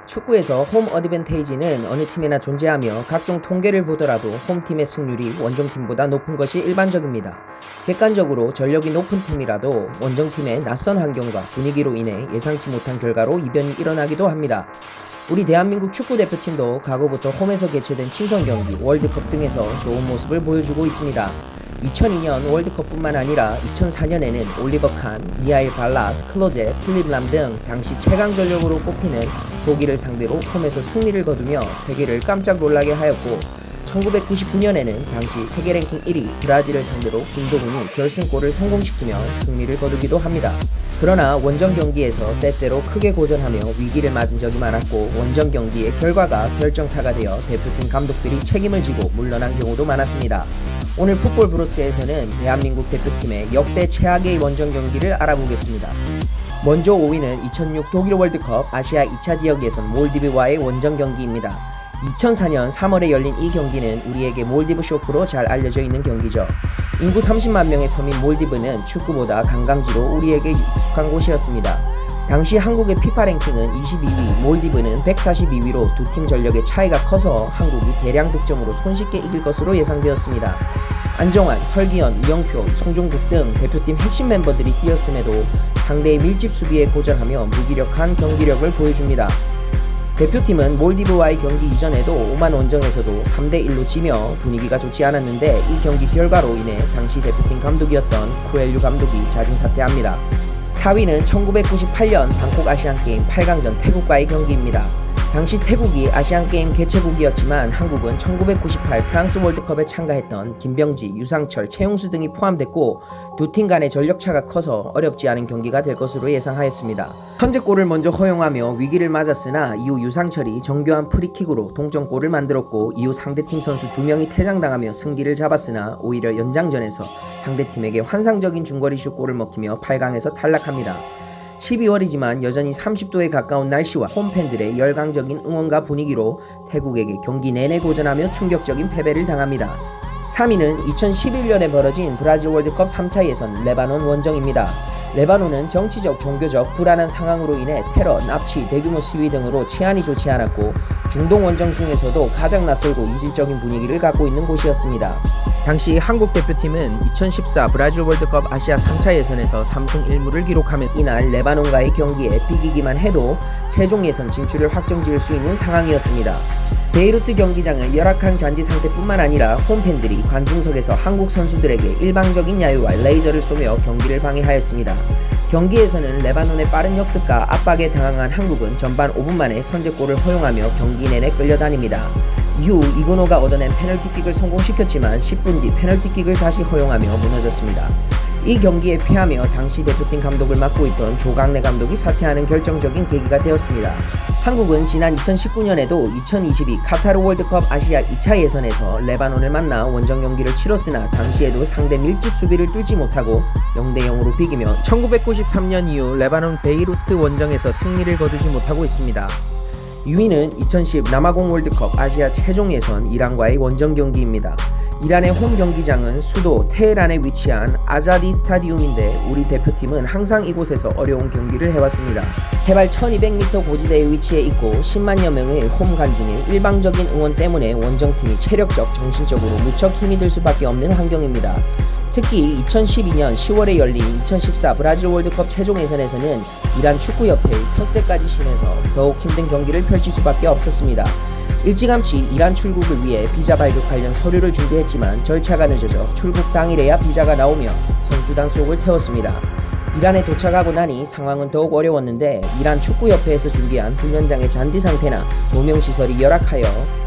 축구에서 홈 어드밴테이지는 어느 팀에나 존재하며 각종 통계를 보더라도 홈팀의 승률이 원정팀보다 높은 것이 일반적입니다. 객관적으로 전력이 높은 팀이라도 원정팀의 낯선 환경과 분위기로 인해 예상치 못한 결과로 이변이 일어나기도 합니다. 우리 대한민국 축구대표팀도 과거부터 홈에서 개최된 친선 경기, 월드컵 등에서 좋은 모습을 보여주고 있습니다. 2002년 월드컵뿐만 아니라 2004년에는 올리버 칸, 미하일 발락, 클로제, 필립 람 등 당시 최강 전력으로 꼽히는 독일을 상대로 홈에서 승리를 거두며 세계를 깜짝 놀라게 하였고, 1999년에는 당시 세계 랭킹 1위 브라질을 상대로 김도훈이 결승골을 성공시키며 승리를 거두기도 합니다. 그러나 원정 경기에서 때때로 크게 고전하며 위기를 맞은 적이 많았고, 원정 경기의 결과가 결정타가 되어 대표팀 감독들이 책임을 지고 물러난 경우도 많았습니다. 오늘 풋볼 브로스에서는 대한민국 대표팀의 역대 최악의 원정 경기를 알아보겠습니다. 먼저 5위는 2006 독일 월드컵 아시아 2차 지역 예선 몰디브와의 원정 경기입니다. 2004년 3월에 열린 이 경기는 우리에게 몰디브 쇼크로 잘 알려져 있는 경기죠. 인구 30만 명의 섬인 몰디브는 축구보다 관광지로 우리에게 익숙한 곳이었습니다. 당시 한국의 피파 랭킹은 22위, 몰디브는 142위로 두 팀 전력의 차이가 커서 한국이 대량 득점으로 손쉽게 이길 것으로 예상되었습니다. 안정환, 설기현, 이영표, 송종국 등 대표팀 핵심 멤버들이 뛰었음에도 상대의 밀집 수비에 고전하며 무기력한 경기력을 보여줍니다. 대표팀은 몰디브와의 경기 이전에도 오만 원정에서도 3대1로 지며 분위기가 좋지 않았는데, 이 경기 결과로 인해 당시 대표팀 감독이었던 쿠엘류 감독이 자진 사퇴합니다. 4위는 1998년 방콕 아시안게임 8강전 태국과의 경기입니다. 당시 태국이 아시안게임 개최국이었지만 한국은 1998 프랑스 월드컵에 참가했던 김병지, 유상철, 최용수 등이 포함됐고, 두 팀 간의 전력차가 커서 어렵지 않은 경기가 될 것으로 예상하였습니다. 선제골을 먼저 허용하며 위기를 맞았으나 이후 유상철이 정교한 프리킥으로 동점골을 만들었고, 이후 상대팀 선수 2명이 퇴장당하며 승기를 잡았으나 오히려 연장전에서 상대팀에게 환상적인 중거리슛 골을 먹히며 8강에서 탈락합니다. 12월이지만 여전히 30도에 가까운 날씨와 홈팬들의 열광적인 응원과 분위기로 태국에게 경기 내내 고전하며 충격적인 패배를 당합니다. 3위는 2011년에 벌어진 브라질 월드컵 3차 예선 레바논 원정입니다. 레바논은 정치적, 종교적 불안한 상황으로 인해 테러, 납치, 대규모 시위 등으로 치안이 좋지 않았고, 중동 원정 중에서도 가장 낯설고 이질적인 분위기를 갖고 있는 곳이었습니다. 당시 한국 대표팀은 2014 브라질 월드컵 아시아 3차 예선에서 3승 1무를 기록하며 이날 레바논과의 경기에 비기기만 해도 최종 예선 진출을 확정지을 수 있는 상황이었습니다. 베이루트 경기장은 열악한 잔디 상태뿐만 아니라 홈팬들이 관중석에서 한국 선수들에게 일방적인 야유와 레이저를 쏘며 경기를 방해하였습니다. 경기에서는 레바논의 빠른 역습과 압박에 당황한 한국은 전반 5분 만에 선제골을 허용하며 경기 내내 끌려다닙니다. 이후 이근호가 얻어낸 페널티킥을 성공시켰지만 10분 뒤 페널티킥을 다시 허용하며 무너졌습니다. 이 경기에 패하며 당시 대표팀 감독을 맡고 있던 조강래 감독이 사퇴하는 결정적인 계기가 되었습니다. 한국은 지난 2019년에도 2022 카타르 월드컵 아시아 2차 예선에서 레바논을 만나 원정 경기를 치렀으나 당시에도 상대 밀집 수비를 뚫지 못하고 0대0으로 비기며 1993년 이후 레바논 베이루트 원정에서 승리를 거두지 못하고 있습니다. 6위는 2010 남아공 월드컵 아시아 최종 예선 이란과의 원정 경기입니다. 이란의 홈 경기장은 수도 테헤란에 위치한 아자디 스타디움인데, 우리 대표팀은 항상 이곳에서 어려운 경기를 해왔습니다. 해발 1200m 고지대에 위치해 있고 10만여 명의 홈 관중의 일방적인 응원 때문에 원정팀이 체력적, 정신적으로 무척 힘이 들 수밖에 없는 환경입니다. 특히 2012년 10월에 열린 2014 브라질 월드컵 최종 예선에서는 이란 축구협회의 텃세까지 심해서 더욱 힘든 경기를 펼칠 수밖에 없었습니다. 일찌감치 이란 출국을 위해 비자 발급 관련 서류를 준비했지만 절차가 늦어져 출국 당일에야 비자가 나오며 선수단 속을 태웠습니다. 이란에 도착하고 나니 상황은 더욱 어려웠는데, 이란 축구협회에서 준비한 훈련장의 잔디 상태나 조명시설이 열악하여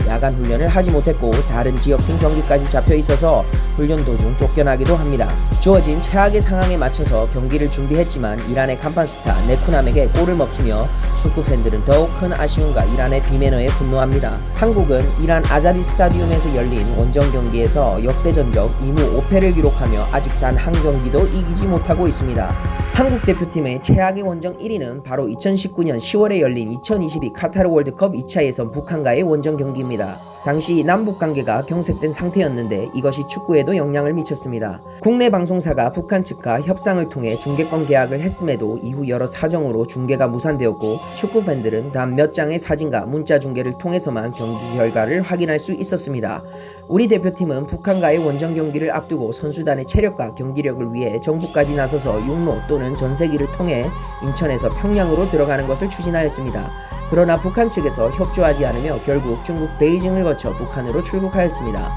야간 훈련을 하지 못했고, 다른 지역팀 경기까지 잡혀 있어서 훈련 도중 쫓겨나기도 합니다. 주어진 최악의 상황에 맞춰서 경기를 준비했지만 이란의 간판 스타 네쿠남에게 골을 먹히며 축구 팬들은 더욱 큰 아쉬움과 이란의 비매너에 분노합니다. 한국은 이란 아자디 스타디움에서 열린 원정 경기에서 역대 전적 2무 5패를 기록하며 아직 단 한 경기도 이기지 못하고 있습니다. 한국 대표팀의 최악의 원정 1위는 바로 2019년 10월에 열린 2022 카타르 월드컵 2차 예선 북한과의 원정 경기입니다. 있었습니다. 당시 남북 관계가 경색된 상태였는데 이것이 축구에도 영향을 미쳤습니다. 국내 방송사가 북한 측과 협상을 통해 중계권 계약을 했음에도 이후 여러 사정으로 중계가 무산되었고 축구 팬들은 단 몇 장의 사진과 문자 중계를 통해서만 경기 결과를 확인할 수 있었습니다. 우리 대표팀은 북한과의 원정 경기를 앞두고 선수단의 체력과 경기력을 위해 정부까지 나서서 육로 또는 전세기를 통해 인천에서 평양으로 들어가는 것을 추진하였습니다. 그러나 북한 측에서 협조하지 않으며 결국 중국 베이징을 거쳐 북한으로 출국하였습니다.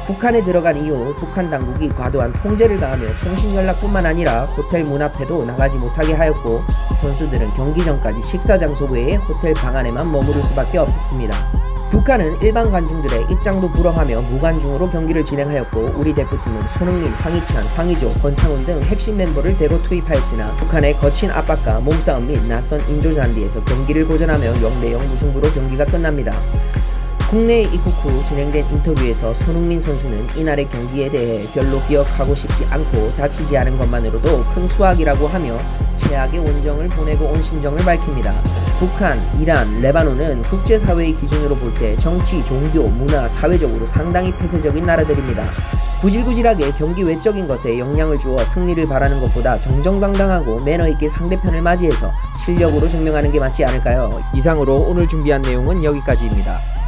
북한에 들어간 이후 북한 당국이 과도한 통제를 가하며 통신 연락뿐만 아니라 호텔 문 앞에도 나가지 못하게 하였고 선수들은 경기 전까지 식사 장소 외에 호텔 방 안에만 머무를 수밖에 없었습니다. 북한은 일반 관중들의 입장도 불허하며 무관중으로 경기를 진행하였고 우리 대표팀은 손흥민, 황희찬, 황의조, 권창훈 등 핵심 멤버를 대거 투입하였으나 북한의 거친 압박과 몸싸움 및 낯선 인조 잔디에서 경기를 고전하며 0대0 무승부로 경기가 끝납니다. 국내에 입국 후 진행된 인터뷰에서 손흥민 선수는 이날의 경기에 대해 별로 기억하고 싶지 않고 다치지 않은 것만으로도 큰 수확이라고 하며 최악의 원정을 보내고 온 심정을 밝힙니다. 북한, 이란, 레바논은 국제사회의 기준으로 볼 때 정치, 종교, 문화, 사회적으로 상당히 폐쇄적인 나라들입니다. 구질구질하게 경기 외적인 것에 영향을 주어 승리를 바라는 것보다 정정당당하고 매너있게 상대편을 맞이해서 실력으로 증명하는 게 맞지 않을까요? 이상으로 오늘 준비한 내용은 여기까지입니다.